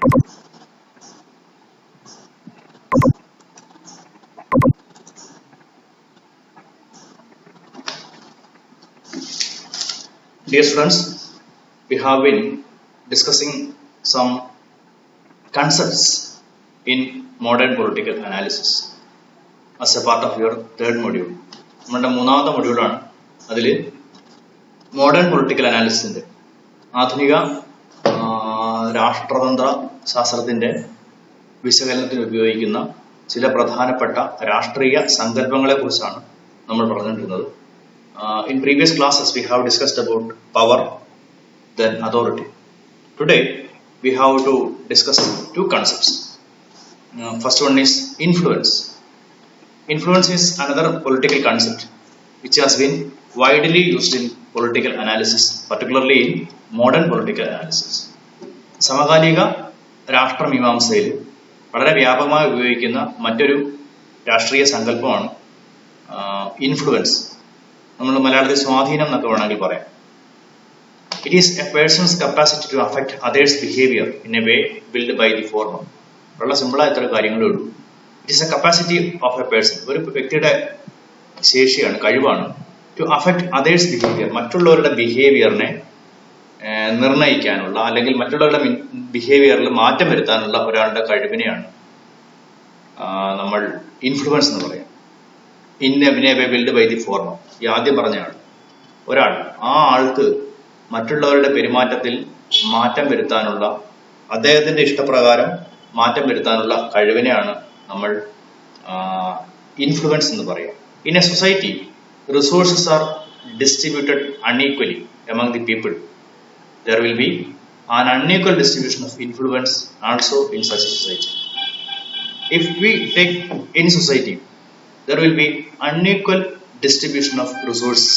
Dear students, we have been discussing some concepts in modern political analysis as a part of your third module. നമ്മുടെ മൂന്നാമത്തെ മൊഡ്യൂളാണ്. അതിൽ modern political അനാലിസിസിന്റെ ആധുനിക രാഷ്ട്രതന്ത്ര ശാസ്ത്രത്തിന്റെ വിശകലനത്തിന് ഉപയോഗിക്കുന്ന ചില പ്രധാനപ്പെട്ട രാഷ്ട്രീയ സങ്കല്പങ്ങളെ കുറിച്ചാണ് നമ്മൾ പറഞ്ഞുകൊണ്ടിരുന്നത്. In previous classes we have discussed about power, then authority. Today we have to discuss two concepts. First one is influence. Influence is another political concept which has been widely used in political analysis, particularly in modern political analysis. സമകാലിക രാഷ്ട്രമീമാംസയിൽ വളരെ വ്യാപകമായി ഉപയോഗിക്കുന്ന മറ്റൊരു രാഷ്ട്രീയ സങ്കല്പമാണ് influence. നമ്മൾ മലയാളത്തിൽ സ്വാധീനം എന്നൊക്കെ വേണമെങ്കിൽ പറയാം. It is a person's capacity to affect others behaviour in a way build by the former. വളരെ സിമ്പിളായ ഇത്ര കാര്യങ്ങളേ ഉള്ളൂ. It is a capacity of a person, ഒരു വ്യക്തിയുടെ ശേഷിയാണ്, കഴിവാണ് ടു അഫക്ട് അതേഴ്സ് ബിഹേവിയർ, മറ്റുള്ളവരുടെ ബിഹേവിയറിനെ നിർണ്ണയിക്കാനുള്ള അല്ലെങ്കിൽ മറ്റുള്ളവരുടെ ബിഹേവിയറിൽ മാറ്റം വരുത്താനുള്ള ഒരാളുടെ കഴിവിനെയാണ് നമ്മൾ ഇൻഫ്ലുവൻസ് എന്ന് പറയാം. Build by the former. ഈ ആദ്യം പറഞ്ഞാണ് ഒരാൾ, ആ ആൾക്ക് മറ്റുള്ളവരുടെ പെരുമാറ്റത്തിൽ മാറ്റം വരുത്താനുള്ള, അദ്ദേഹത്തിന്റെ ഇഷ്ടപ്രകാരം മാറ്റം വരുത്താനുള്ള കഴിവിനെയാണ് നമ്മൾ ഇൻഫ്ലുവൻസ് എന്ന് പറയുക. In A society resources R distributed unequally among the people. There will be an unequal distribution of influence also in such a society. If we take any society, there will be unequal distribution of resources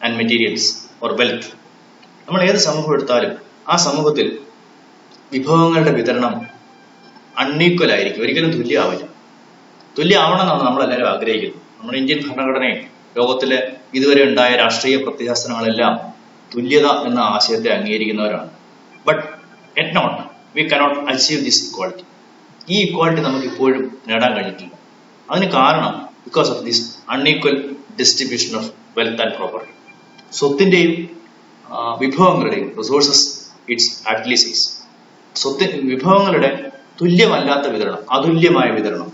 and materials or wealth. നമ്മൾ ഏത് സമൂഹം എടുത്താലും ആ സമൂഹത്തിൽ വിഭവങ്ങളുടെ വിതരണം unequal ആയിരിക്കും, ഒരിക്കലും തുല്യമാവില്ല. തുല്യമാവണമെന്നാണ് നമ്മളെല്ലാവരും ആഗ്രഹിക്കുന്നത്. നമ്മുടെ ഇന്ത്യൻ ഭരണഘടനയും ലോകത്തിലെ ഇതുവരെ ഉണ്ടായ രാഷ്ട്രീയ പ്രത്യയശാസ്ത്രങ്ങളെല്ലാം തുല്യത എന്ന ആശയത്തെ അംഗീകരിക്കുന്നവരാണ്. But yet not we cannot achieve this equality. ഈ ഇക്വാളിറ്റി നമുക്ക് ഇപ്പോഴും നേടാൻ കഴിഞ്ഞിട്ടില്ല. അതിന് കാരണം because of this unequal distribution of wealth and property. സ്വത്തിന്റെയും വിഭവങ്ങളുടെയും റിസോഴ്സസ് ഇറ്റ്സ് ആക്ച്വലി സൈസ്. വിഭവങ്ങളുടെ തുല്യമല്ലാത്ത വിതരണം, അതുല്യമായ വിതരണം,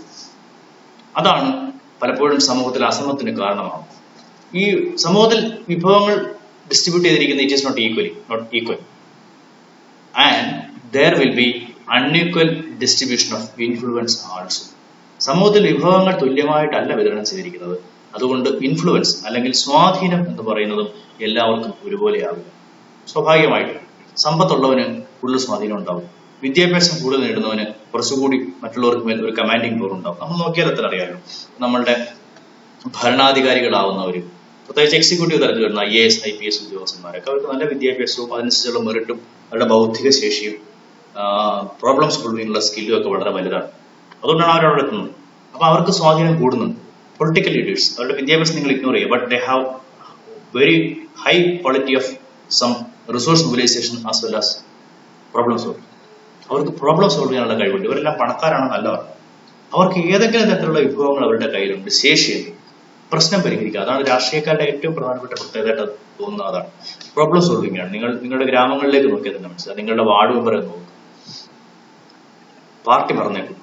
അതാണ് പലപ്പോഴും സമൂഹത്തിൽ അസമത്വത്തിന് കാരണമാകും. ഈ സമൂഹത്തിൽ വിഭവങ്ങൾ ഡിസ്ട്രിബ്യൂട്ട് ചെയ്തിരിക്കുന്നത് it is not equal and there will be unequal distribution of influence also. സമൂഹത്തിൽ വിഭവങ്ങൾ തുല്യമായിട്ടല്ല വിതരണം ചെയ്തിരിക്കുന്നത്. അതുകൊണ്ട് ഇൻഫ്ലുവൻസ് അല്ലെങ്കിൽ സ്വാധീനം എന്ന് പറയുന്നതും എല്ലാവർക്കും ഒരുപോലെയാവില്ല. സ്വാഭാവികമായിട്ടും സമ്പത്തുള്ളവന് കൂടുതൽ സ്വാധീനം ഉണ്ടാവും, വിദ്യാഭ്യാസം കൂടുതൽ നേടുന്നവന് കുറച്ചുകൂടി മറ്റുള്ളവർക്ക് മേൽ ഒരു കമാൻഡിങ് പവർ ഉണ്ടാവും. നമ്മൾ നോക്കിയാൽ എത്ര അറിയാമല്ലോ, നമ്മളുടെ ഭരണാധികാരികളാവുന്നവര്, പ്രത്യേകിച്ച് എക്സിക്യൂട്ടീവ് തലത്തിൽ വരുന്ന IAS IPS ഉദ്യോഗസ്ഥന്മാരൊക്കെ അവർക്ക് നല്ല വിദ്യാഭ്യാസവും അതിനനുസരിച്ചുള്ള മെറിറ്റും അവരുടെ ബൗദ്ധിക ശേഷിയും പ്രോബ്ലം സോൾവിങ്ങിനുള്ള സ്കില്ലും ഒക്കെ വളരെ വലുതാണ്. അതുകൊണ്ടാണ് അവരവിടെ എത്തുന്നത്. അപ്പൊ അവർക്ക് സ്വാധീനം കൂടുന്നുണ്ട്. പൊളിറ്റിക്കൽ ലീഡേഴ്സ്, അവരുടെ വിദ്യാഭ്യാസം നിങ്ങൾ ഇഗ്നോർ ചെയ്യുക, but they have very high quality of some resource mobilisation as well as problem solving. അവർക്ക് പ്രോബ്ലം സോൾവ് ചെയ്യാനുള്ള കഴിവുണ്ട്. ഇവരെല്ലാം പണക്കാരാണ്, നല്ലവർ. അവർക്ക് ഏതെങ്കിലും തരത്തിലുള്ള വിഭവങ്ങൾ അവരുടെ കയ്യിലുണ്ട്, ശേഷിയുണ്ട്, പ്രശ്നം പരിഹരിക്കുക. അതാണ് രാഷ്ട്രീയക്കാരുടെ ഏറ്റവും പ്രധാനപ്പെട്ട പ്രത്യേകതയായിട്ട് തോന്നുന്നത്. അതാണ് പ്രോബ്ലം സോൾവിംഗ് ആണ്. നിങ്ങളുടെ ഗ്രാമങ്ങളിലേക്ക് നോക്കിയാൽ തന്നെ മനസ്സിലാവും. നിങ്ങളുടെ വാർഡ് മെമ്പറെ നോക്കുക, പാർട്ടി പറഞ്ഞേക്കും,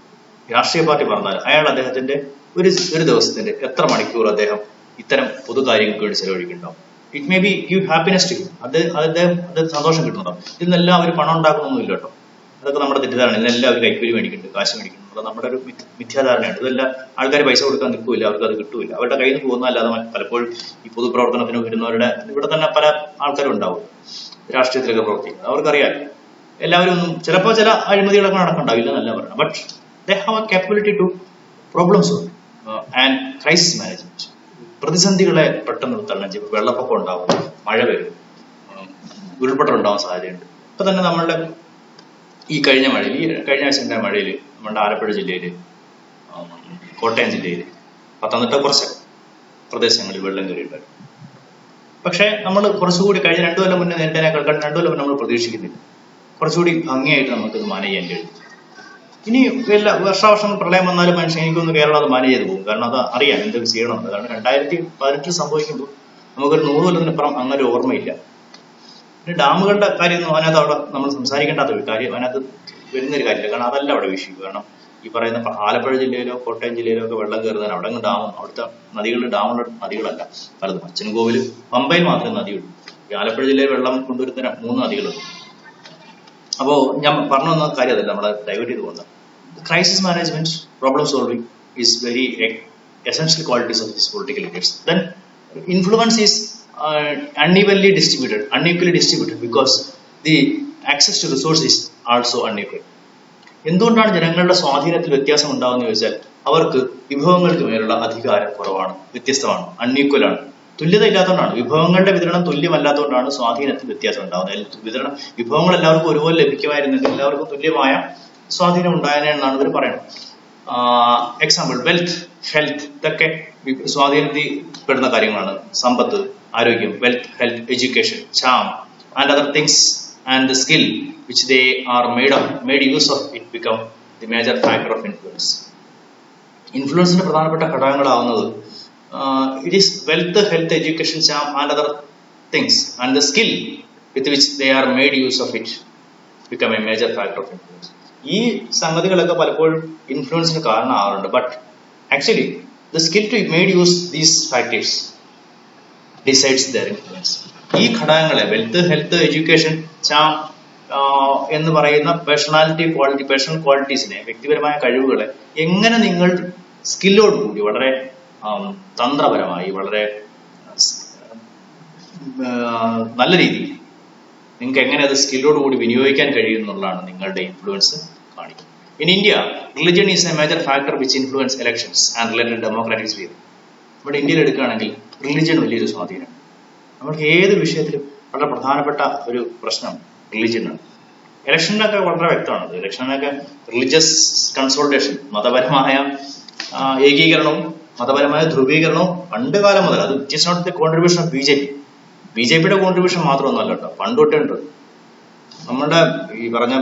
രാഷ്ട്രീയ പാർട്ടി പറഞ്ഞാൽ അയാൾ അദ്ദേഹത്തിന്റെ ഒരു ദിവസത്തിന്റെ എത്ര മണിക്കൂർ അദ്ദേഹം ഇത്തരം പൊതുകാര്യങ്ങൾക്ക് വേണ്ടി ചെലവഴിക്കുന്നുണ്ടാവും. It may be give happiness to him. അത് സന്തോഷം കിട്ടുന്നുണ്ടാവും. ഇതിനെല്ലാം അവർ പണം ഉണ്ടാക്കുന്നൊന്നുമില്ല കേട്ടോ. അതൊക്കെ നമ്മുടെ തെറ്റിദ്ധാരണ. ഇതിനെല്ലാം അവർ കൈക്കൂലി മേടിക്കുന്നുണ്ട്, കാശ് മേടിക്കുന്നുണ്ട്. നമ്മുടെ ഒരു മിഥ്യാധാരണയാണ്. ഇതെല്ലാം ആൾക്കാർ പൈസ കൊടുക്കാൻ നിൽക്കില്ല, അവർക്ക് അത് കിട്ടൂല, അവരുടെ കയ്യിൽ നിന്ന് പോകുന്നതല്ലാതെ. പലപ്പോഴും ഈ പൊതുപ്രവർത്തനത്തിന് വരുന്നവരുടെ ഇവിടെ തന്നെ പല ആൾക്കാരും ഉണ്ടാവും രാഷ്ട്രീയത്തിലൊക്കെ പ്രവർത്തിക്കുന്നത്. അവർക്കറിയാം എല്ലാവരും ഒന്നും ചിലപ്പോൾ ചില അഴിമതികളൊക്കെ നടക്കണ്ടാവില്ല എന്നല്ല പറയണം. But they have a capability to problem solve and crisis management. പ്രതിസന്ധികളെ പെട്ടെന്ന് തരണം ചെയ്യും. വെള്ളപ്പൊക്കം ഉണ്ടാവും, മഴ വരും, ഉരുൾപൊട്ടൽ ഉണ്ടാവാൻ സാധ്യതയുണ്ട്. ഇപ്പൊ തന്നെ നമ്മളുടെ ഈ കഴിഞ്ഞ ആഴ്ച ഉണ്ടായ മഴയിൽ നമ്മുടെ ആലപ്പുഴ ജില്ലയിൽ, കോട്ടയം ജില്ലയിൽ, പത്തനംതിട്ട കുറച്ച് പ്രദേശങ്ങളിൽ വെള്ളം കയറിയിട്ടുണ്ടായിരുന്നു. പക്ഷെ നമ്മൾ കുറച്ചുകൂടി കഴിഞ്ഞ 2 കൊല്ലം മുന്നേ നേരിട്ടതിനേക്കാൾ 2 കൊല്ലം മുന്നേ നമ്മൾ പ്രതീക്ഷിക്കുന്നില്ല. കുറച്ചുകൂടി ഭംഗിയായിട്ട് നമുക്കിത് മാനേജ് ചെയ്യാൻ കഴിയും. ഇനി എല്ലാ വർഷാവർഷം പ്രളയം വന്നാലും മനുഷ്യൻ എനിക്കൊന്ന് കേരളം അത് മാനേജ് ചെയ്ത് പോകും. കാരണം അത് അറിയാം എന്തൊക്കെ ചെയ്യണമെന്ന്. കാരണം 2018 സംഭവിക്കുമ്പോൾ നമുക്കൊരു 100 കൊല്ലത്തിനപ്പുറം അങ്ങനെ ഒരു ഓർമ്മയില്ല. പിന്നെ ഡാമുകളുടെ കാര്യമൊന്നും അതിനകത്ത് അവിടെ നമ്മൾ സംസാരിക്കേണ്ടാത്ത ഒരു കാര്യം, അതിനകത്ത് വരുന്നൊരു കാര്യമില്ല. കാരണം അതല്ല അവിടെ വിഷയം. കാരണം ഈ പറയുന്ന ആലപ്പുഴ ജില്ലയിലോ കോട്ടയം ജില്ലയിലോ ഒക്കെ വെള്ളം കയറുന്നതിന് അവിടെ ഡാമും അവിടുത്തെ നദികളുടെ ഡാമുള്ള നദികളല്ല പലതും. അച്ഛൻകോവിൽ പമ്പയിൽ മാത്രമേ നദിയുള്ളൂ. ഈ ആലപ്പുഴ ജില്ലയിൽ വെള്ളം കൊണ്ടുവരുന്ന 3 നദികളുണ്ട്. അപ്പോൾ ഞാൻ പറഞ്ഞു വന്ന കാര്യം അതല്ല, നമ്മളെ ഡൈവേർട്ട് ചെയ്ത് പോകുന്നത്. Crisis management, problem solving is very essential qualities of these political leaders. Then influence is unequally distributed because the access to resource is also unequal. എന്തുകൊണ്ടാണ് ജനങ്ങളുടെ സ്വാധീനത്തിൽ വ്യത്യാസം ഉണ്ടാകുന്ന ചോദിച്ചാൽ അവർക്ക് വിഭവങ്ങൾക്ക് മേലുള്ള അധികാരം കുറവാണ്, വ്യത്യസ്തമാണ്, അൺഈക്വലാണ്. തുല്യത ഇല്ലാത്തതുകൊണ്ടാണ്, വിഭവങ്ങളുടെ വിതരണം തുല്യമല്ലാത്തതുകൊണ്ടാണ് സ്വാധീനത്തിൽ വ്യത്യാസം ഉണ്ടാകുന്നത്. വിഭവങ്ങൾ എല്ലാവർക്കും ഒരുപോലെ ലഭിക്കുമായിരുന്നെങ്കിൽ എല്ലാവർക്കും തുല്യമായ സ്വാധീനം ഉണ്ടായതെന്നാണ് ഇവർ പറയുന്നത്. എക്സാമ്പിൾ വെൽത്ത്, ഹെൽത്ത്, ഇതൊക്കെ സ്വാധീനത്തിൽ പെടുന്ന കാര്യങ്ങളാണ്. സമ്പത്ത്, ആരോഗ്യം, wealth, health, education, charm and other things and the skill which they are made use of it become the major factor of influence. ഇൻഫ്ലുവൻസിന്റെ പ്രധാനപ്പെട്ട ഘടകങ്ങളാവുന്നത് it is wealth, health, education, charm and other things and the skill with which they are made use of it become a major factor of influence. ഈ സംഗതികളൊക്കെ പലപ്പോഴും ഇൻഫ്ലുവൻസിന് കാരണമാവാറുണ്ട്. But actually the skill to made use these factors decides their influence. ഈ ഘടകങ്ങളെ wealth, health, education, charm എന്ന് പറയുന്ന personal ക്വാളിറ്റീസിനെ, വ്യക്തിപരമായ കഴിവുകളെ എങ്ങനെ നിങ്ങൾ സ്കില്ലോട് കൂടി വളരെ തന്ത്രപരമായി വളരെ നല്ല രീതിയിൽ നിങ്ങൾക്ക് എങ്ങനെ അത് സ്കില്ലോട് കൂടി വിനിയോഗിക്കാൻ കഴിയും എന്നുള്ളതാണ് നിങ്ങളുടെ ഇൻഫ്ലുവൻസ് കാണിക്കുന്നത്. In India, religion is a major factor which influence elections and related democratic sphere. നമ്മുടെ ഇന്ത്യയിൽ എടുക്കുകയാണെങ്കിൽ റിലിജിയൻ വലിയൊരു സ്വാധീനം. നമുക്ക് ഏത് വിഷയത്തിലും വളരെ പ്രധാനപ്പെട്ട ഒരു പ്രശ്നം റിലിജിയനാണ്. ഇലക്ഷനിലൊക്കെ വളരെ വ്യക്തമാണ്. ഇലക്ഷനിലൊക്കെ റിലീജിയസ് കൺസോൾട്ടേഷൻ, മതപരമായ ഏകീകരണവും മതപരമായ ധ്രുവീകരണവും പണ്ട് കാലം മുതൽ, അത് it is not the contribution of ബി.ജെ.പിയുടെ കോൺട്രിബ്യൂഷൻ മാത്രമൊന്നുമല്ല കേട്ടോ, പണ്ട് തൊട്ടേ ഉണ്ട്. നമ്മുടെ ഈ പറഞ്ഞ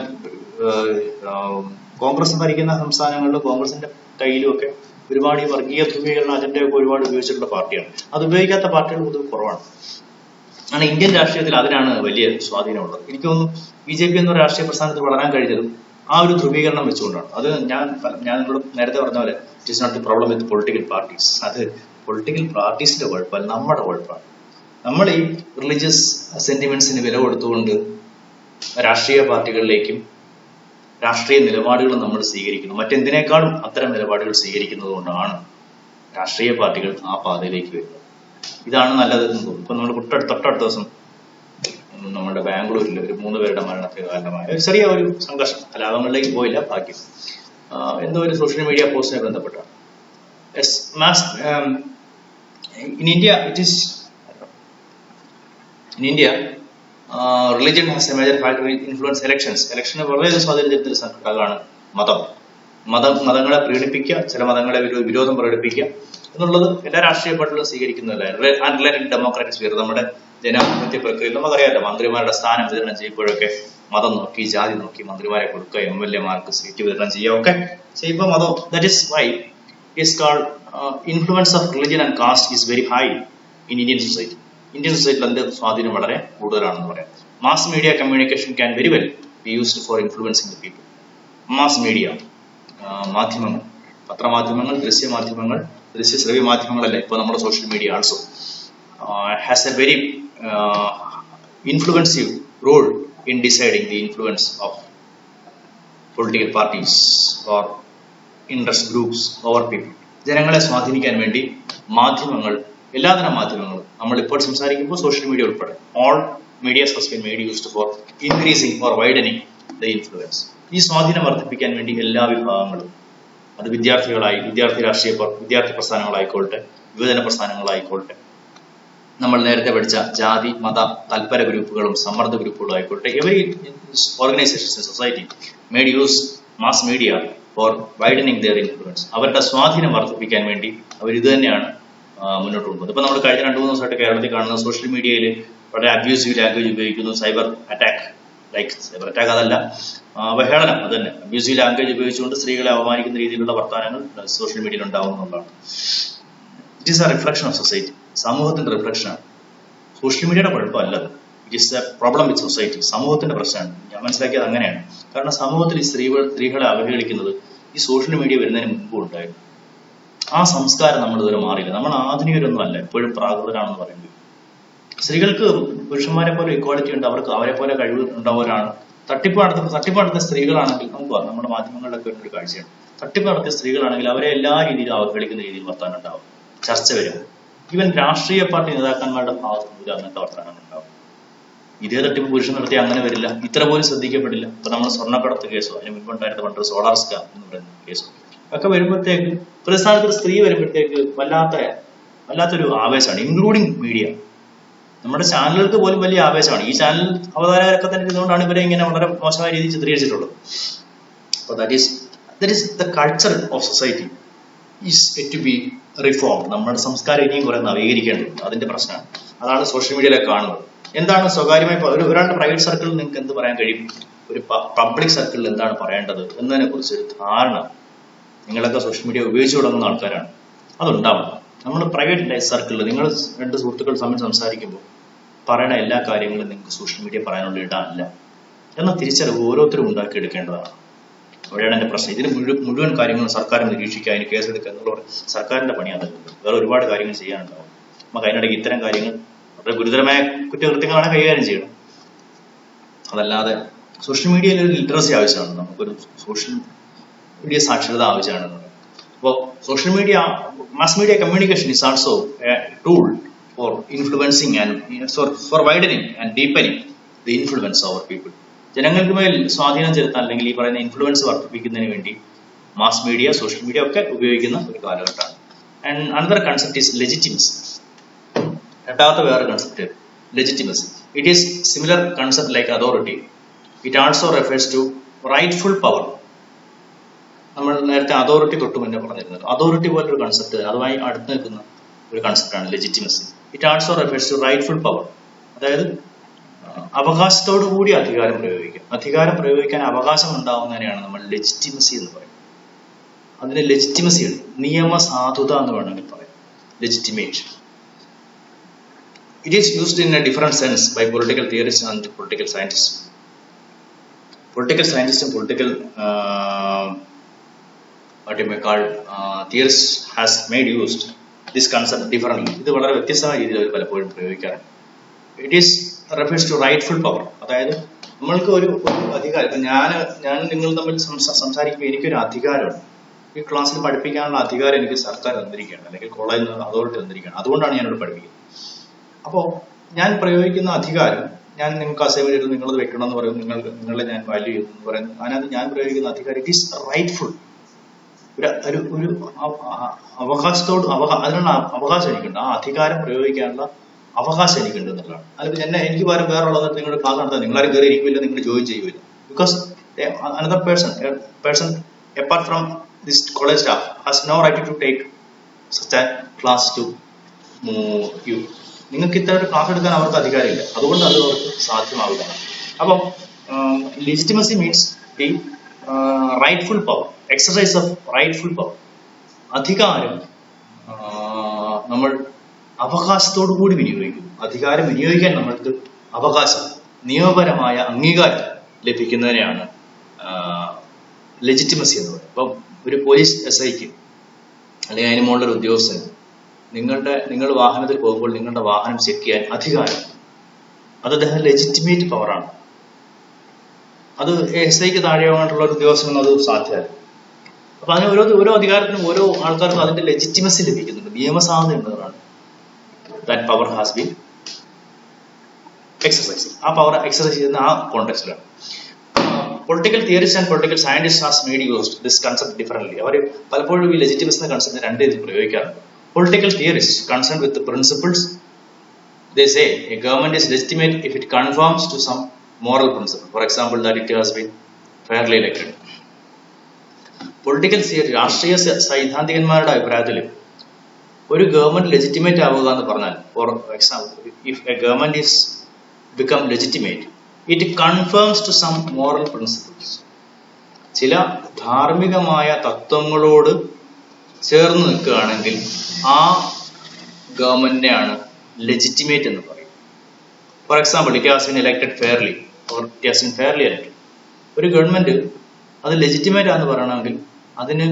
കോൺഗ്രസ് ഭരിക്കുന്ന സംസ്ഥാനങ്ങളിലും കോൺഗ്രസിന്റെ കയ്യിലും ഒക്കെ ഒരുപാട് ഈ വർഗീയ ധ്രുവീകരണ അജണ്ടയൊക്കെ ഒരുപാട് ഉപയോഗിച്ചിട്ടുള്ള പാർട്ടിയാണ്. അത് ഉപയോഗിക്കാത്ത പാർട്ടികൾ പൊതുവെ കുറവാണ്. ആണ് ഇന്ത്യൻ രാഷ്ട്രീയത്തിൽ അതിനാണ് വലിയ സ്വാധീനമുള്ളത്. എനിക്ക് തോന്നുന്നു ബി.ജെ.പി എന്ന രാഷ്ട്രീയ പ്രസ്ഥാനത്തിൽ വളരാൻ കഴിഞ്ഞതും ആ ഒരു ധ്രുവീകരണം വെച്ചുകൊണ്ടാണ്. അത് ഞാൻ നിങ്ങളോട് നേരത്തെ പറഞ്ഞ പോലെ it is not the problem with political parties. അത് പൊളിറ്റിക്കൽ പാർട്ടീസിന്റെ കുഴപ്പമല്ല, നമ്മുടെ കുഴപ്പമാണ്. നമ്മൾ ഈ റിലീജിയസ് സെന്റിമെന്റ്സിന് വില കൊടുത്തുകൊണ്ട് രാഷ്ട്രീയ പാർട്ടികളിലേക്കും രാഷ്ട്രീയ നിലപാടുകൾ നമ്മൾ സ്വീകരിക്കുന്നു. മറ്റെന്തിനേക്കാളും അത്തരം നിലപാടുകൾ സ്വീകരിക്കുന്നത് കൊണ്ടാണ് രാഷ്ട്രീയ പാർട്ടികൾ ആ പാതയിലേക്ക് വരുന്നത്. ഇതാണ് നല്ലതെന്ന് തോന്നുന്നു. ഇപ്പൊ നമ്മൾ തൊട്ടടുത്ത ദിവസം നമ്മുടെ ബാംഗ്ലൂരിൽ ഒരു 3 പേരുടെ മരണത്തിന് കാരണമായ ഒരു ചെറിയ ഒരു സംഘർഷം, കലാപങ്ങളിലേക്ക് പോയില്ല, ഭാഗ്യം, എന്തോ ഒരു സോഷ്യൽ മീഡിയ പോസ്റ്റിനെ ബന്ധപ്പെട്ടാണ്. In India, religion has a major factor in influence elections. Election വളരെ സ്വാധീനം ചെലുത്തുന്ന ഘടകമാണ് മതങ്ങളെ പ്രീണിപ്പിക്കുക, ചില മതങ്ങളെ വിരോധം പ്രകടിപ്പിക്കുക എന്നുള്ളത് എല്ലാ രാഷ്ട്രീയ പാർട്ടികളും സ്വീകരിക്കുന്നതല്ല. അൺറിലേറ്റഡ് ഡെമോക്രാറ്റിക് സ്ഫിയർ, നമ്മുടെ ജനാധിപത്യ പ്രക്രിയയിൽ നമുക്കറിയാമല്ലോ, മന്ത്രിമാരുടെ സ്ഥാനം വിതരണം ചെയ്യുമ്പോഴൊക്കെ മതം നോക്കി, ജാതി നോക്കി മന്ത്രിമാരെ കൊടുക്കുക, MLA-മാർക്ക് സീറ്റ് വിതരണം ചെയ്യുക ഒക്കെ ചെയ്യുമ്പോൾ മതം, that is why is called influence of religion and caste is very high in Indian society. Indian സൊസൈറ്റിയിൽ അതിന്റെ സ്വാധീനം വളരെ കൂടുതലാണെന്ന് പറയാം. Mass media communication can very well be used for influencing the people. Mass media, മാധ്യമങ്ങൾ, പത്രമാധ്യമങ്ങൾ, ദൃശ്യമാധ്യമങ്ങൾ, ദൃശ്യശ്രവ്യ മാധ്യമങ്ങളല്ല, ഇപ്പോൾ നമ്മുടെ social media also has a very influencive role in deciding the influence of political parties or interest groups over people. ജനങ്ങളെ സ്വാധീനിക്കാൻ വേണ്ടി മാധ്യമങ്ങൾ, എല്ലാതരം മാധ്യമങ്ങളും, നമ്മളിപ്പോൾ സംസാരിക്കുമ്പോൾ സോഷ്യൽ മീഡിയ ഉൾപ്പെടെ all medias has been made used for increasing or widening the influence. ഈ സ്വാധീനം വർദ്ധിപ്പിക്കാൻ വേണ്ടി എല്ലാ വിഭാഗങ്ങളും, അത് വിദ്യാർത്ഥി പ്രസ്ഥാനങ്ങളായിക്കോട്ടെ, യുവജന പ്രസ്ഥാനങ്ങളായിക്കോട്ടെ, നമ്മൾ നേരത്തെ പഠിച്ച ജാതി മത തൽപര ഗ്രൂപ്പുകളും സമ്മർദ്ദ ഗ്രൂപ്പുകളും ആയിക്കോട്ടെ, every organisations in society made use mass media for widening their influence. അവരുടെ സ്വാധീനം വർദ്ധിപ്പിക്കാൻ വേണ്ടി അവർ ഇത് തന്നെയാണ് മുന്നോട്ട് കൊണ്ടുപോകുന്നത്. ഇപ്പൊ നമ്മൾ കഴിഞ്ഞ 2-3 ദിവസമായിട്ട് കേരളത്തിൽ കാണുന്ന സോഷ്യൽ മീഡിയയിൽ വളരെ അബ്യൂസീവ് ലാംഗ്വേജ് ഉപയോഗിക്കുന്നു, cyber attack like cyber attack അതല്ല, അവഹേളനം അത് തന്നെ, അബ്യൂസീവ് ലാംഗ്വേജ് ഉപയോഗിച്ചുകൊണ്ട് സ്ത്രീകളെ അപമാനിക്കുന്ന രീതിയിലുള്ള വർത്തമാനങ്ങൾ സോഷ്യൽ മീഡിയയിൽ ഉണ്ടാവുന്നതാണ്. It is a reflection of society, സമൂഹത്തിന്റെ റിഫ്ലക്ഷനാണ്. സോഷ്യൽ മീഡിയയുടെ കുഴപ്പമല്ല, it is a problem with society, സമൂഹത്തിന്റെ പ്രശ്നമാണ്. ഞാൻ മനസ്സിലാക്കിയത് അങ്ങനെയാണ്. കാരണം സമൂഹത്തിൽ ഈ സ്ത്രീകളെ അവഹേളിക്കുന്നത് ഈ സോഷ്യൽ മീഡിയ വരുന്നതിന് മുമ്പ് ഉണ്ടായിരുന്നു. ആ സംസ്കാരം നമ്മൾ ഇതുവരെ മാറിയില്ല. നമ്മൾ ആധുനികരൊന്നും അല്ല, എപ്പോഴും പ്രാകൃതരാണെന്ന് പറയുന്നത്. സ്ത്രീകൾക്ക് പുരുഷന്മാരെ പോലെ ഇക്വാളിറ്റി ഉണ്ട്, അവർക്ക് അവരെ പോലെ കഴിവ് ഉണ്ടാവുന്നവരാണ്. തട്ടിപ്പ് നടത്തുന്ന സ്ത്രീകളാണെങ്കിൽ നമുക്ക് നമ്മുടെ മാധ്യമങ്ങളിലൊക്കെ ഒരു കാഴ്ചയാണ്. തട്ടിപ്പ് നടത്തിയ സ്ത്രീകളാണെങ്കിൽ അവരെ എല്ലാ രീതിയിലും അവഹേളിക്കുന്ന രീതിയിൽ വർത്താനം ഉണ്ടാവും, ചർച്ച വരും. ഈവൻ രാഷ്ട്രീയ പാർട്ടി നേതാക്കന്മാരുടെ ഭാഗത്ത് അങ്ങനത്തെ വർത്തമാനം ഉണ്ടാവും. ഇതേ തട്ടിപ്പ് പുരുഷൻ നടത്തി അങ്ങനെ വരില്ല, ഇത്ര പോലും ശ്രദ്ധിക്കപ്പെടില്ല. ഇപ്പൊ നമ്മൾ സ്വർണ്ണക്കടത്ത് കേസോ അതിന് മുൻപുണ്ടായിരുന്ന പണ്ട് സോളാർ സ്കാം എന്ന് പറയുന്ന കേസോ ഒക്കെ വരുമ്പോഴത്തേക്ക് ഒരു സ്ഥാനത്ത് സ്ത്രീ വരുമ്പോഴത്തേക്ക് വല്ലാത്തൊരു ആവേശമാണ്, ഇൻക്ലൂഡിങ് മീഡിയ. നമ്മുടെ ചാനലുകൾക്ക് പോലും വലിയ ആവേശമാണ്. ഈ ചാനൽ അവതാരകരൊക്കെ തന്നെ ഇരുന്നുകൊണ്ടാണ് ഇവരെ ഇങ്ങനെ വളരെ മോശമായ രീതിയിൽ ചിത്രീകരിച്ചിട്ടുള്ളത്. അപ്പോൾ that is the culture of society is to be reform. നമ്മുടെ സംസ്കാരം ഇനിയും കുറെ നവീകരിക്കേണ്ടതുണ്ട്, അതിന്റെ പ്രശ്നമാണ്. അതാണ് സോഷ്യൽ മീഡിയയിലൊക്കെ കാണുന്നത്. എന്താണ് സ്വകാര്യമായി ഒരാളുടെ പ്രൈവറ്റ് സർക്കിളിൽ നിങ്ങൾക്ക് എന്ത് പറയാൻ കഴിയും, ഒരു പബ്ലിക് സർക്കിളിൽ എന്താണ് പറയേണ്ടത് എന്നതിനെ കുറിച്ച് ഒരു ധാരണ നിങ്ങളൊക്കെ സോഷ്യൽ മീഡിയ ഉപയോഗിച്ചു തുടങ്ങുന്ന ആൾക്കാരാണ്, അതുണ്ടാവണം. നമ്മൾ പ്രൈവറ്റ് ലൈഫ് സർക്കിളിൽ നിങ്ങൾ രണ്ട് സുഹൃത്തുക്കൾ തമ്മിൽ സംസാരിക്കുമ്പോൾ പറയുന്ന എല്ലാ കാര്യങ്ങളും നിങ്ങൾക്ക് സോഷ്യൽ മീഡിയ പറയാനുള്ള ഇടമല്ല എന്ന തിരിച്ചറിവ് ഓരോരുത്തരും ഉണ്ടാക്കിയെടുക്കേണ്ടതാണ്. അവിടെയാണ് എൻ്റെ പ്രശ്നം. ഇതിന് മുഴുവൻ കാര്യങ്ങളും സർക്കാർ നിരീക്ഷിക്കുക, അതിന് കേസെടുക്കുക എന്നുള്ള സർക്കാരിന്റെ പണി അതല്ല. വേറെ ഒരുപാട് കാര്യങ്ങൾ ചെയ്യാനുണ്ടാവും. നമുക്ക് അതിനിടയ്ക്ക് ഇത്തരം കാര്യങ്ങൾ വളരെ ഗുരുതരമായ കുറ്റകൃത്യങ്ങളാണ് കൈകാര്യം ചെയ്യണം. അതല്ലാതെ സോഷ്യൽ മീഡിയയിൽ ഒരു ലിറ്ററസി ആവശ്യമാണ്, നമുക്കൊരു സോഷ്യൽ മീഡിയ സാക്ഷരത ആവശ്യമാണ്. അപ്പോൾ social media, mass media communication is also a tool for influencing and for widening and deepening the influence over people. ജനങ്ങൾക്ക് മേൽ സ്വാധീനം ചെലുത്താൻ അല്ലെങ്കിൽ ഈ പറയുന്ന ഇൻഫ്ലുവൻസ് വർദ്ധിപ്പിക്കുന്നതിന് വേണ്ടി മാസ് മീഡിയ, സോഷ്യൽ മീഡിയ ഒക്കെ ഉപയോഗിക്കുന്ന ഒരു കാലഘട്ടമാണ്. And another concept is legitimacy. രണ്ടാമത്തെ വേറെ concept legitimacy. It is similar concept like authority. It also refers to rightful power. നമ്മൾ നേരത്തെ അതോറിറ്റി തൊട്ട് മുന്നേ പറഞ്ഞിരുന്നത്, അതോറിറ്റി പോലൊരു കൺസെപ്റ്റ്, അതുമായി അടുത്ത് നിൽക്കുന്ന ഒരു കൺസെപ്റ്റാണ് legitimacy. It also refers to rightful power, അതായത് അവകാശത്തോടു കൂടി അധികാരം പ്രയോഗിക്കുക. അധികാരം പ്രയോഗിക്കാൻ അവകാശം ഉണ്ടാവുന്നതിനെയാണ് നമ്മൾ ലെജിറ്റിമസി എന്ന് പറയുന്നത്. അതിന് ലെജിറ്റിമസി ഉണ്ട്, നിയമസാധുത എന്ന് വേണമെങ്കിൽ പറയാം. Legitimate. It is used in a different sense by political theorist and political scientist. Political സയന്റിസ്റ്റും political theorists has made used this concept differently. ഇത് വളരെ വ്യത്യസ്തമായ രീതിയിൽ അവർ പലപ്പോഴും പ്രയോഗിക്കാറുണ്ട്. It is refers to rightful power, അതായത് നമ്മൾക്ക് ഒരു അധികാരം. ഇപ്പം ഞാൻ നിങ്ങൾ തമ്മിൽ സംസാരിക്കുമ്പോൾ എനിക്കൊരു അധികാരമുണ്ട്. ഈ ക്ലാസ്സിൽ പഠിപ്പിക്കാനുള്ള അധികാരം എനിക്ക് സർക്കാർ തന്നിരിക്കുകയാണ്, അല്ലെങ്കിൽ കോളേജിൽ നിന്ന് അതോറിറ്റി തന്നിരിക്കുകയാണ്. അതുകൊണ്ടാണ് ഞാനിവിടെ പഠിപ്പിക്കുന്നത്. അപ്പോൾ ഞാൻ പ്രയോഗിക്കുന്ന അധികാരം, ഞാൻ നിങ്ങൾക്ക് അസൈൻമെന്റ് ചെയ്ത് നിങ്ങളത് വെക്കണം എന്ന് പറയും, നിങ്ങളെ ഞാൻ വാല്യൂ ചെയ്യുന്നു എന്ന് പറയുന്നത്, അതിനകത്ത് ഞാൻ പ്രയോഗിക്കുന്ന അധികാരം ഇറ്റ് ഈസ് റൈറ്റ്ഫുൾ. ഒരു അവകാശത്തോട് അതിനുള്ള അവകാശം എനിക്കുണ്ട്, ആ അധികാരം പ്രയോഗിക്കാനുള്ള അവകാശം എനിക്കുണ്ട് എന്നുള്ളതാണ്. അതിൽ എനിക്ക് പകരം വേറെ ഉള്ളത് നിങ്ങളുടെ ക്ലാസ് നടത്താൻ നിങ്ങളാരും കയറി ഇരിക്കില്ല, നിങ്ങൾ ജോയിൻ ചെയ്യുമില്ല. Because another person apart from this college staff has no right to take such a class to you. നിങ്ങൾക്ക് ഇത്ര ഒരു ക്ലാസ് എടുക്കാൻ അവർക്ക് അധികാരമില്ല, അതുകൊണ്ട് അത് അവർക്ക് സാധ്യമാവില്ല. അപ്പം legitimacy means the rightful power, exercise of rightful power. അധികാരം നമ്മൾ അവകാശത്തോടു കൂടി വിനിയോഗിക്കുന്നു. അധികാരം വിനിയോഗിക്കാൻ നമ്മൾക്ക് അവകാശം, നിയമപരമായ അംഗീകാരം ലഭിക്കുന്നതിനെയാണ് ലെജിറ്റിമസി എന്ന് പറയുന്നത്. അപ്പം ഒരു പോലീസ് SIക്ക് അല്ലെങ്കിൽ അതിന് മുകളിലൊരു ഉദ്യോഗസ്ഥന് നിങ്ങൾ വാഹനത്തിൽ പോകുമ്പോൾ നിങ്ങളുടെ വാഹനം ചെക്ക് ചെയ്യാൻ അധികാരം, അത് അദ്ദേഹം ലെജിറ്റിമേറ്റ് പവറാണ്. അത് SIക്ക് താഴെയായിട്ടുള്ള ഒരു ഉദ്യോഗസ്ഥനും അത് സാധ്യമല്ല. അപ്പൊ അതിന് ഓരോ അധികാരത്തിനും ഓരോ ആൾക്കാർക്കും അതിന്റെ ലെജിറ്റിമസി ലഭിക്കുന്നുണ്ട്, നിയമസാധുത ഉള്ളതാണ്. That power has been exercise. ആ പവർ എക്സസൈസ് ചെയ്യുന്ന ആ കോണ്ടെക്സ്റ്റിലാണ്. Political theorist and political scientist has made used this concept differently. അവർ പലപ്പോഴും ഈ ലെജിറ്റിമസി എന്ന കൺസെപ്റ്റ് രണ്ട് രീതിയിൽ പ്രയോഗിക്കാറുണ്ട്. Political theorists concerned with the principles, they say a government is legitimate if it conforms to some moral principle. For example, that it has been fairly elected. Political theory, രാഷ്ട്രീയ സൈദ്ധാന്തികന്മാരുടെ അഭിപ്രായത്തിൽ ഒരു government legitimate ആവുക എന്ന് പറഞ്ഞാൽ, for example, if a government is become legitimate it confirms to some moral principles. ചില ധാർമ്മികമായ തത്വങ്ങളോട് ചേർന്ന് നിൽക്കുകയാണെങ്കിൽ ആ ഗവൺമെന്റിനെയാണ് ലെജിറ്റിമേറ്റ് എന്ന് പറയും. For example, it has been elected fairly or it has been fairly elected. ഒരു ഗവൺമെന്റ് അത് ലെജിറ്റിമേറ്റ് ആണെന്ന് പറയണമെങ്കിൽ അതിന്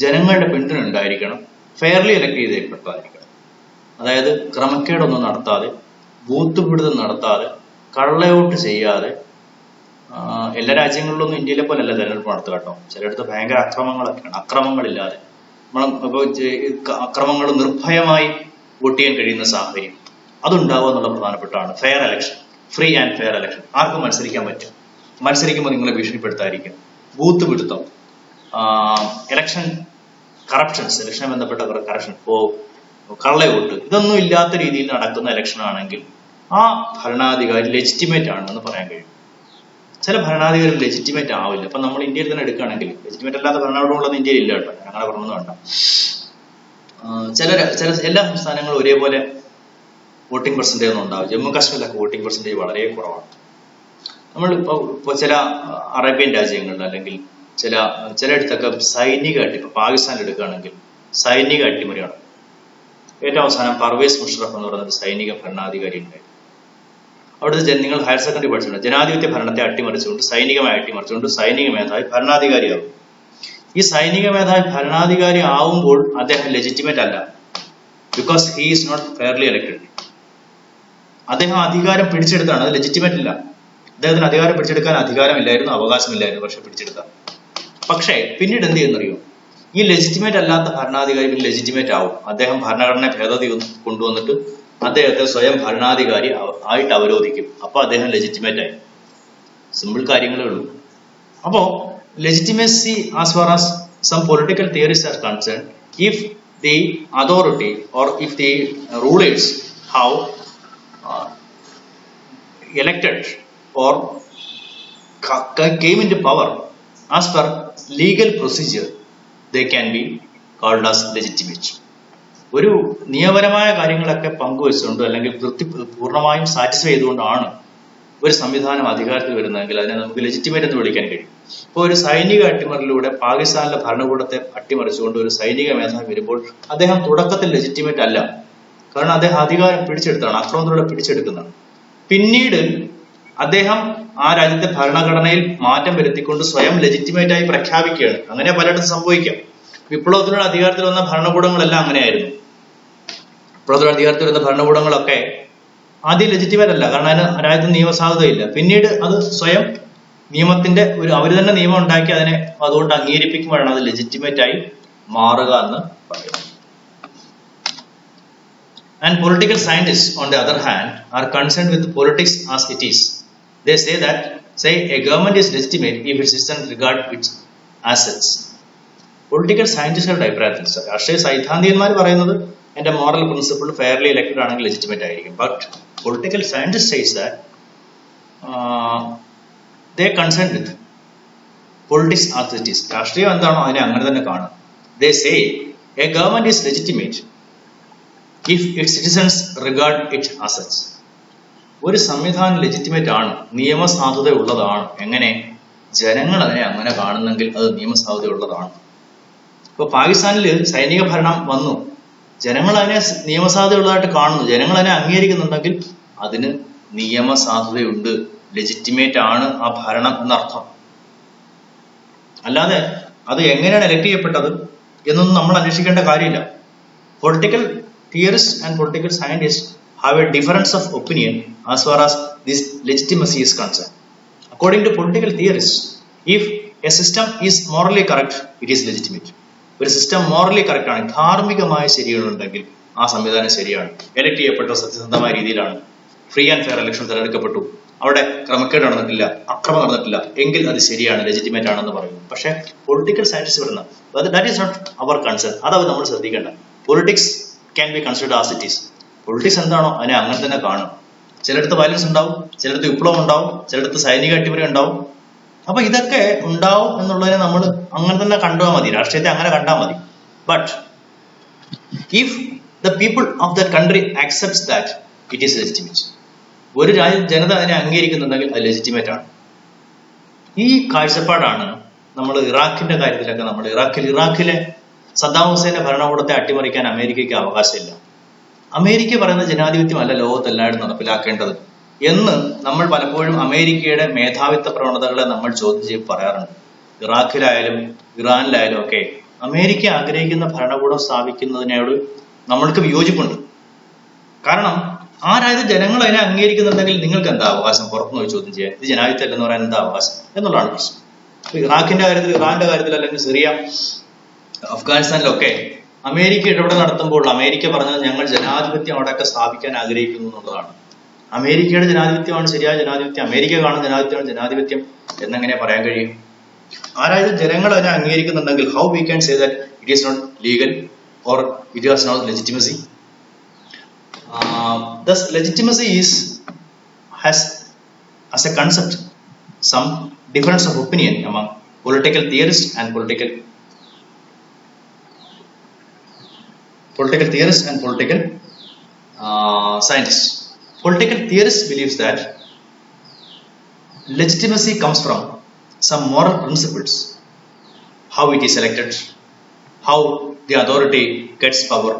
ജനങ്ങളുടെ പിന്തുണ ഉണ്ടായിരിക്കണം, ഫെയർലി ഇലക്ട് ചെയ്തേക്കപ്പെട്ടായിരിക്കണം. അതായത് ക്രമക്കേടൊന്നും നടത്താതെ, ബൂത്ത് പിടുത്തം നടത്താതെ, കള്ളവോട്ട് ചെയ്യാതെ. എല്ലാ രാജ്യങ്ങളിലൊന്നും ഇന്ത്യയിലെ പോലെയല്ല തെരഞ്ഞെടുപ്പ് നടത്തുക കേട്ടോ. ചിലയിടത്ത് ഭയങ്കര അക്രമങ്ങളൊക്കെയാണ്. അക്രമങ്ങളില്ലാതെ അക്രമങ്ങൾ നിർഭയമായി വോട്ട് ചെയ്യാൻ കഴിയുന്ന സാഹചര്യം അതുണ്ടാവുക എന്നുള്ള പ്രധാനപ്പെട്ടാണ്. Fair election, free and fair election. ആർക്കും മത്സരിക്കാൻ പറ്റും. മത്സരിക്കുമ്പോൾ നിങ്ങളെ ഭീഷണിപ്പെടുത്താതിരിക്കും. ബൂത്ത് പിടുത്തം, ഇലക്ഷൻ കറപ്ഷൻസ്, ഇലക്ഷനെ ബന്ധപ്പെട്ട കറപ്ഷൻ, കള്ളവോട്ട്, ഇതൊന്നും ഇല്ലാത്ത രീതിയിൽ നടക്കുന്ന ഇലക്ഷൻ ആണെങ്കിൽ ആ ഭരണാധികാരി ലെജിറ്റിമേറ്റ് ആണെന്ന് പറയാൻ കഴിയും. ചില ഭരണാധികാരി ലെജിറ്റിമേറ്റ് ആവില്ല. അപ്പൊ നമ്മൾ ഇന്ത്യയിൽ തന്നെ എടുക്കുകയാണെങ്കിൽ ലെജിറ്റിമേറ്റ് അല്ലാത്ത ഭരണകൂടങ്ങളൊന്നും ഇന്ത്യയിൽ ഇല്ല കേട്ടോ. ഞാൻ അങ്ങനെ പറഞ്ഞൊന്നും വേണ്ട. ചില എല്ലാ സംസ്ഥാനങ്ങളും ഒരേപോലെ വോട്ടിംഗ് പെർസെൻറ്റേജ് ഒന്നും ഉണ്ടാവും. ജമ്മു കാശ്മീരിലൊക്കെ വോട്ടിംഗ് പെർസെൻറ്റേജ് വളരെ കുറവാണ്. നമ്മൾ ഇപ്പോൾ ചില അറേബ്യൻ രാജ്യങ്ങളിൽ അല്ലെങ്കിൽ ചിലയിടത്തൊക്കെ സൈനികമായിട്ട്, ഇപ്പൊ പാകിസ്ഥാനിൽ എടുക്കുകയാണെങ്കിൽ സൈനിക അട്ടിമറിയാണ്. ഏറ്റവും അവസാനം പർവേസ് മുഷറഫ് എന്ന് പറയുന്ന സൈനിക ഭരണാധികാരി ഉണ്ടായിരുന്നു. അവിടുത്തെ നിങ്ങൾ ഹയർ സെക്കൻഡറി പഠിച്ചിട്ടുണ്ട്. ജനാധിപത്യ ഭരണത്തെ അട്ടിമറിച്ചുകൊണ്ട്, സൈനികമായി അട്ടിമറിച്ചുകൊണ്ട് സൈനിക മേധാവി ഭരണാധികാരിയാവും. ഈ സൈനിക മേധാവി ഭരണാധികാരി ആവുമ്പോൾ അദ്ദേഹം ലെജിറ്റിമേറ്റ് അല്ല. Because he is not fairly elected. അദ്ദേഹം അധികാരം പിടിച്ചെടുത്താണ്, അത് ലെജിറ്റിമേറ്റ് ഇല്ല. അദ്ദേഹത്തിന് അധികാരം പിടിച്ചെടുക്കാൻ അധികാരമില്ലായിരുന്നു, അവകാശമില്ലായിരുന്നു, പക്ഷെ പിടിച്ചെടുത്ത. പക്ഷേ പിന്നീട് എന്ത് ചെയ്യുന്നറിയോ, ഈ ലെജിറ്റിമേറ്റ് അല്ലാത്ത ഭരണാധികാരി പിന്നെ ലെജിറ്റിമേറ്റ് ആവും. അദ്ദേഹം ഭരണഘടന ഭേദഗതി കൊണ്ടുവന്നിട്ട് അദ്ദേഹത്തെ സ്വയം ഭരണാധികാരി ആയിട്ട് അവരോധിക്കും. അപ്പൊ അദ്ദേഹം ലെജിറ്റിമേറ്റ് ആയി. സിമ്പിൾ കാര്യങ്ങളേ ഉള്ളൂ. അപ്പോ legitimacy as far as some political theories are concerned, if the authority or if the rulers have elected or came into power as per legal procedure, they can be called as legitimate. ഒരു നിയമപരമായ കാര്യങ്ങളൊക്കെ പങ്കുവെച്ചുകൊണ്ട് അല്ലെങ്കിൽ പൂർണ്ണമായും satisfy ചെയ്തുകൊണ്ടാണ് ഒരു സംവിധാനം അധികാരത്തിൽ വരുന്നതെങ്കിൽ അതിനെ നമുക്ക് ലെജിറ്റിമേറ്റ് എന്ന് വിളിക്കാൻ കഴിയും. ഇപ്പോൾ ഒരു സൈനിക അട്ടിമറിലൂടെ പാകിസ്ഥാനിലെ ഭരണകൂടത്തെ അട്ടിമറിച്ചുകൊണ്ട് ഒരു സൈനിക മേധാവി വരുമ്പോൾ അദ്ദേഹം തുടക്കത്തിൽ ലെജിറ്റിമേറ്റ് അല്ല. കാരണം അദ്ദേഹം അധികാരം പിടിച്ചെടുത്താണ്, അക്രമത്തിലൂടെ പിടിച്ചെടുക്കുന്നതാണ്. പിന്നീട് അദ്ദേഹം ആ രാജ്യത്തെ ഭരണഘടനയിൽ മാറ്റം വരുത്തിക്കൊണ്ട് സ്വയം ലെജിറ്റിമേറ്റ് ആയി പ്രഖ്യാപിക്കുകയാണ്. അങ്ങനെ പലയിടത്തും സംഭവിക്കാം. വിപ്ലവത്തിലൂടെ അധികാരത്തിൽ വന്ന ഭരണകൂടങ്ങളെല്ലാം അങ്ങനെയായിരുന്നു. വിപ്ലവത്തിലൂടെ അധികാരത്തിൽ വരുന്ന ഭരണകൂടങ്ങളൊക്കെ ആദ്യം ലെജിറ്റിമേറ്റ് അല്ല, കാരണം അതിന് രാജ്യത്തിന് നിയമസാധുതയില്ല. പിന്നീട് അത് സ്വയം നിയമത്തിന്റെ അവര് തന്നെ നിയമം ഉണ്ടാക്കി അതിനെ അതുകൊണ്ട് അംഗീകരിപ്പിക്കുമ്പോഴാണ് അത് ലെജിറ്റിമേറ്റ് ആയി മാറുക എന്ന് പറയുന്നത്. And political scientists, on the other hand, are concerned with politics as it is. They say that, a government is legitimate if it doesn't regard its assets. Political സയന്റിസ്റ്റുകളുടെ അഭിപ്രായത്തിൽ രാഷ്ട്രീയ സൈദ്ധാന്തികന്മാർ പറയുന്നത് എന്റെ മോറൽ പ്രിൻസിപ്പിൾ ഫെയർലി ഇലക്ടഡ് ആണെങ്കിൽ legitimate ആയിരിക്കും. But political scientist says that they are concerned with politics as it is. രാഷ്ട്രീയം എന്താണോ അതിനെ അങ്ങനെ തന്നെ കാണും. They say a government is legitimate if its citizens regard its assets. ഒരു സംവിധാനം ലെജിറ്റിമേറ്റ് ആണ്, നിയമസാധുത ഉള്ളതാണ്. എങ്ങനെ? ജനങ്ങൾ അതിനെ അങ്ങനെ കാണുന്നെങ്കിൽ അത് നിയമസാധുത ഉള്ളതാണ്. ഇപ്പൊ പാകിസ്ഥാനിൽ സൈനിക ഭരണം വന്നു, ജനങ്ങൾ അതിനെ നിയമസാധുതയുള്ളതായിട്ട് കാണുന്നു, ജനങ്ങൾ അതിനെ അംഗീകരിക്കുന്നുണ്ടെങ്കിൽ അതിന് നിയമസാധുതയുണ്ട്, ലെജിറ്റിമേറ്റ് ആണ് ആ ഭരണം എന്നർത്ഥം. അല്ലാതെ അത് എങ്ങനെയാണ് എലക്ട് ചെയ്യപ്പെട്ടത് എന്നൊന്നും നമ്മൾ അന്വേഷിക്കേണ്ട കാര്യമില്ല. Political theorist and political scientist have a difference of opinion as far as this legitimacy is concerned. According to political theorists, if a system is morally correct, it is legitimate. ഒരു system morally correct ആണ്, ധാർമ്മികമായ ശരികളുണ്ടെങ്കിൽ ആ സംവിധാനം ശരിയാണ്, elect ചെയ്യപ്പെട്ട സത്യസന്ധമായ രീതിയിലാണ്, free and fair election തിരഞ്ഞെടുക്കപ്പെട്ടു, അവിടെ ക്രമക്കേട് നടന്നിട്ടില്ല, അക്രമം നടന്നിട്ടില്ല, എങ്കിൽ അത് ശരിയാണ്, ലെജിറ്റിമേറ്റ് ആണെന്ന് പറയുന്നു. പക്ഷെ പൊളിറ്റിക്കൽ സയൻസ് വരുന്ന that is not our concern. അത് നമ്മൾ ശ്രദ്ധിക്കേണ്ട. Politics can be considered as it is. Politics എന്താണോ അതിനെ അങ്ങനെ തന്നെ കാണും. ചിലയിടത്ത് വയലൻസ് ഉണ്ടാവും, ചിലയിടത്ത് വിപ്ലവം ഉണ്ടാവും, ചിലയിടത്ത് സൈനിക അട്ടിമറി ഉണ്ടാവും. അപ്പൊ ഇതൊക്കെ ഉണ്ടാവും എന്നുള്ളതിനെ നമ്മൾ അങ്ങനെ തന്നെ കണ്ടാൽ മതി, രാഷ്ട്രീയത്തെ അങ്ങനെ കണ്ടാൽ മതി. But if the people of the country accepts that it is legitimate, ഒരു ജനത അതിനെ അംഗീകരിക്കുന്നുണ്ടെങ്കിൽ അത് ലെജിറ്റിമേറ്റ് ആണ്. ഈ കാഴ്ചപ്പാടാണ് നമ്മൾ ഇറാഖിന്റെ കാര്യത്തിലൊക്കെ നമ്മൾ ഇറാഖിലെ സദ്ദാം ഹുസൈന്റെ ഭരണകൂടത്തെ അട്ടിമറിക്കാൻ അമേരിക്കയ്ക്ക് അവകാശമില്ല. അമേരിക്ക പറയുന്ന ജനാധിപത്യമല്ല ലോകത്തെല്ലായിടും നടപ്പിലാക്കേണ്ടത് എന്ന് നമ്മൾ പലപ്പോഴും അമേരിക്കയുടെ മേധാവിത്വ പ്രവണതകളെ നമ്മൾ ചോദ്യം ചെയ്ത് പറയാറുണ്ട്. ഇറാഖിലായാലും ഇറാനിലായാലും ഒക്കെ അമേരിക്ക ആഗ്രഹിക്കുന്ന ഭരണകൂടം സ്ഥാപിക്കുന്നതിനോട് നമ്മൾക്ക് വിയോജിപ്പുണ്ട്. കാരണം ആരായത് ജനങ്ങൾ അതിനെ അംഗീകരിക്കുന്നുണ്ടെങ്കിൽ നിങ്ങൾക്ക് എന്താ അവകാശം പുറത്തു പോയി ചോദ്യം ചെയ്യാൻ? ഇത് ജനാധിപത്യം അല്ലെന്ന് പറയാൻ എന്താ അവകാശം എന്നുള്ളതാണ് പ്രശ്നം. ഇറാഖിന്റെ കാര്യത്തിൽ, ഇറാന്റെ കാര്യത്തിൽ, അല്ലെങ്കിൽ സിറിയ, അഫ്ഗാനിസ്ഥാനിലൊക്കെ അമേരിക്ക ഇടപെടൽ നടത്തുമ്പോൾ അമേരിക്ക പറഞ്ഞത് ഞങ്ങൾ ജനാധിപത്യം അവിടെയൊക്കെ സ്ഥാപിക്കാൻ ആഗ്രഹിക്കുന്നു എന്നുള്ളതാണ്. അമേരിക്കയുടെ ജനാധിപത്യമാണ് ശരിയായ ജനാധിപത്യം, അമേരിക്ക കാണുന്ന ജനാധിപത്യമാണ് ജനാധിപത്യം എന്നെങ്ങനെ പറയാൻ കഴിയും? ആരായത് ജനങ്ങൾ അതിനെ അംഗീകരിക്കുന്നുണ്ടെങ്കിൽ how we can say that it is not legal or it has not legitimacy? Thus legitimacy has as a concept some difference of opinion among political theorists and political scientists. Political theorists believes that legitimacy comes from some moral principles, how it is elected, how the authority gets power,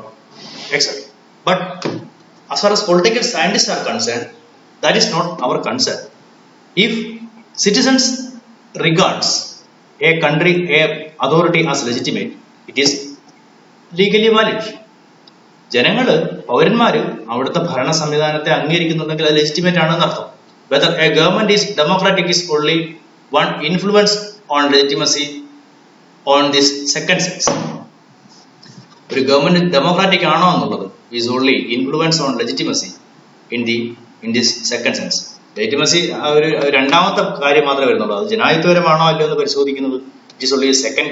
etc. But as far as political scientists are concerned, that is not our concern. If citizens regards a country, a authority as legitimate, it is legally valid. ജനങ്ങള്, പൗരന്മാര് അവിടുത്തെ ഭരണ സംവിധാനത്തെ അംഗീകരിക്കുന്നുണ്ടെങ്കിൽ അത് legitimate ആണെന്ന് അർത്ഥം. Whether a government is democratic is only one influence on legitimacy on this second sense. ഒരു government democratic ആണോ എന്നുള്ളത് is only influence on legitimacy in this second sense. Legitimacy ഒരു രണ്ടാമത്തെ കാര്യം മാത്രമേ വരുന്നുള്ളൂ. അത് ജനാധിപത്യപരമാണോ അല്ലയോ എന്ന് പരിശോധിക്കുന്നത് it is only a second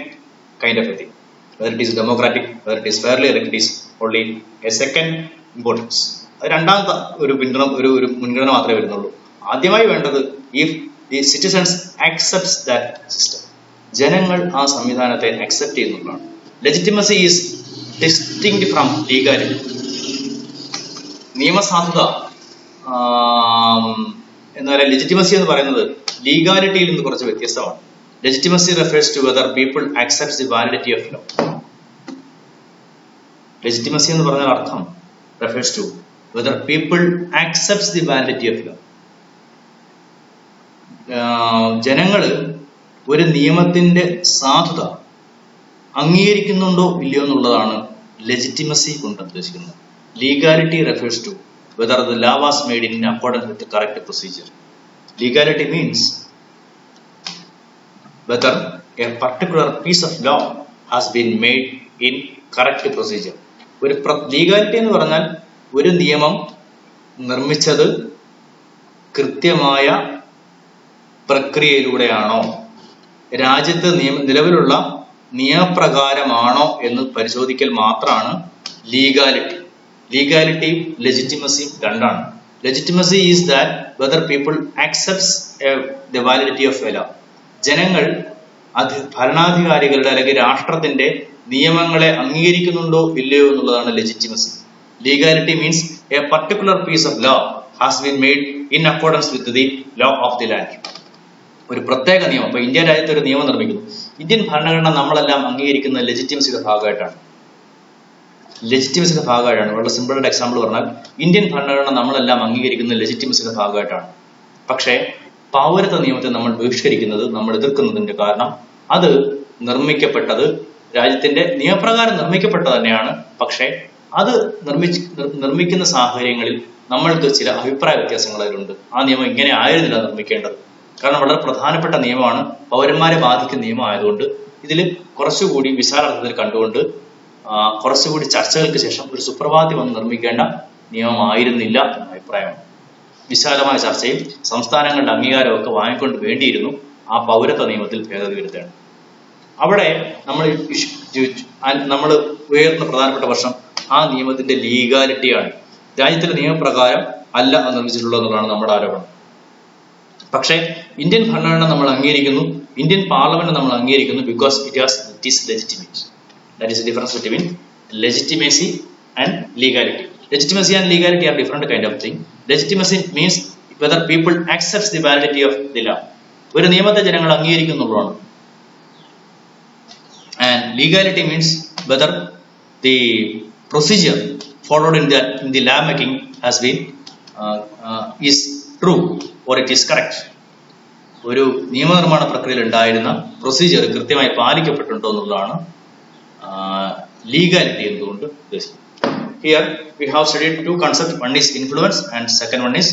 kind of a thing. Whether it is democratic, whether it is fairly elected is only a second importance. അത് രണ്ടാമത്തെ ഒരു മുൻഗണന മാത്രമേ വരുന്നുള്ളൂ. ആദ്യമായി വേണ്ടത് if the citizens accepts that system. ജനങ്ങൾ ആ സംവിധാനത്തെ അക്സെപ്റ്റ് ചെയ്യുന്നതാണ്. Legitimacy is distinct from legality. നിയമസാധുത എന്നാൽ ലെജിറ്റിമസി എന്ന് പറയുന്നത് ലീഗാലിറ്റിയിൽ നിന്ന് കുറച്ച് വ്യത്യസ്തമാണ്. Legitimacy refers to whether people accepts the validity of law. Legitimacy എന്ന് പറഞ്ഞ അർത്ഥം refers to whether people accepts the validity of law. ജനങ്ങള് ഒരു നിയമത്തിന്റെ സാധുത അംഗീകരിക്കുന്നുണ്ടോ ഇല്ലയോ എന്നുള്ളതാണ് ലെജിറ്റിമസി കൊണ്ട് ഉദ്ദേശിക്കുന്നത്. Legality refers to whether the law was made in accordance with the correct procedure. Legality means whether a particular piece of law has been made in correct procedure. ഒരു legality എന്ന് പറഞ്ഞാൽ ഒരു നിയമം നിർമ്മിച്ചത് കൃത്യമായ പ്രക്രിയയിലൂടെയാണോ, രാജ്യത്ത് നിലവിലുള്ള നിയമപ്രകാരമാണോ എന്ന് പരിശോധിക്കൽ മാത്രമാണ് ലീഗാലിറ്റി. ലീഗാലിറ്റിയും ലെജിറ്റിമസിയും രണ്ടാണ്. Legitimacy is that whether people accepts the validity of a law. ജനങ്ങൾ ഭരണാധികാരികളുടെ അല്ലെങ്കിൽ രാഷ്ട്രത്തിന്റെ നിയമങ്ങളെ അംഗീകരിക്കുന്നുണ്ടോ ഇല്ലയോ എന്നുള്ളതാണ് legitimacy. Legality means a particular piece of law has been made in accordance with the law of the land. ഒരു പ്രത്യേക നിയമം, ഇപ്പൊ ഇന്ത്യ രാജ്യത്ത് ഒരു നിയമം നിർമ്മിക്കുന്നു. ഇന്ത്യൻ ഭരണഘടന നമ്മളെല്ലാം അംഗീകരിക്കുന്ന ലെജിറ്റിമസിയുടെ ഭാഗമായിട്ടാണ്. വളരെ സിമ്പിൾ ആയിട്ട് എക്സാമ്പിൾ പറഞ്ഞാൽ ഇന്ത്യൻ ഭരണഘടന നമ്മളെല്ലാം അംഗീകരിക്കുന്ന ലെജിറ്റിമസിയുടെ ഭാഗമായിട്ടാണ്. പക്ഷേ പൗരത്വ നിയമത്തെ നമ്മൾ ബഹിഷ്കരിക്കുന്നത്, നമ്മൾ എതിർക്കുന്നതിന്റെ കാരണം അത് നിർമ്മിക്കപ്പെട്ടത് രാജ്യത്തിന്റെ നിയമപ്രകാരം നിർമ്മിക്കപ്പെട്ടത് തന്നെയാണ്. പക്ഷേ അത് നിർമ്മിക്കുന്ന സാഹചര്യങ്ങളിൽ നമ്മൾക്ക് ചില അഭിപ്രായ വ്യത്യാസങ്ങൾ അതിലുണ്ട്. ആ നിയമം ഇങ്ങനെ ആയിരുന്നില്ല നിർമ്മിക്കേണ്ടത്. കാരണം വളരെ പ്രധാനപ്പെട്ട നിയമമാണ്, പൗരന്മാരെ ബാധിക്കുന്ന നിയമം ആയതുകൊണ്ട് ഇതിൽ കുറച്ചുകൂടി വിശാലാർത്ഥത്തിൽ കണ്ടുകൊണ്ട് കുറച്ചുകൂടി ചർച്ചകൾക്ക് ശേഷം ഒരു സുപ്രഭാതി വന്ന് നിർമ്മിക്കേണ്ട നിയമമായിരുന്നില്ല എന്ന അഭിപ്രായമാണ്. വിശാലമായ ചർച്ചയും സംസ്ഥാനങ്ങളുടെ അംഗീകാരവും ഒക്കെ വാങ്ങിക്കൊണ്ട് വേണ്ടിയിരുന്നു ആ പൗരത്വ നിയമത്തിൽ ഭേദഗതി വരുത്തേണ്ടത്. അവിടെ നമ്മൾ ഉയർന്ന പ്രധാനപ്പെട്ട പ്രശ്നം ആ നിയമത്തിന്റെ ലീഗാലിറ്റിയാണ്. രാജ്യത്തിന്റെ നിയമപ്രകാരം അല്ല അത് നിർമ്മിച്ചിട്ടുള്ളത് എന്നുള്ളതാണ് നമ്മുടെ ആരോപണം. പക്ഷേ ഇന്ത്യൻ ഭരണഘടന നമ്മൾ അംഗീകരിക്കുന്നു, ഇന്ത്യൻ പാർലമെന്റ് നമ്മൾ അംഗീകരിക്കുന്നു, because it is legitimate. That is the difference between legitimacy and legality. Legitimacy and legality are different kind of thing. Legitimacy means whether people accepts the validity of the law. ഒരു നിയമത്തെ ജനങ്ങൾ അംഗീകരിക്കുന്നുള്ളതാണ്. And legality means whether the procedure followed in the law making has been is true or it is correct. ഒരു നിയമനിർമ്മാണ പ്രക്രിയയിൽ ഉണ്ടായിരുന്ന procedure കൃത്യമായി പാലിക്കപ്പെട്ടിട്ടുണ്ടോ എന്നുള്ളതാണ് legality എന്തുകൊണ്ട് ഉദ്ദേശിക്കുന്നത്. Here we have studied two concepts. One is influence and second one is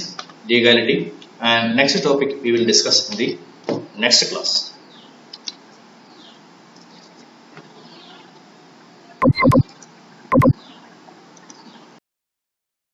legality. And next topic we will discuss in the next class.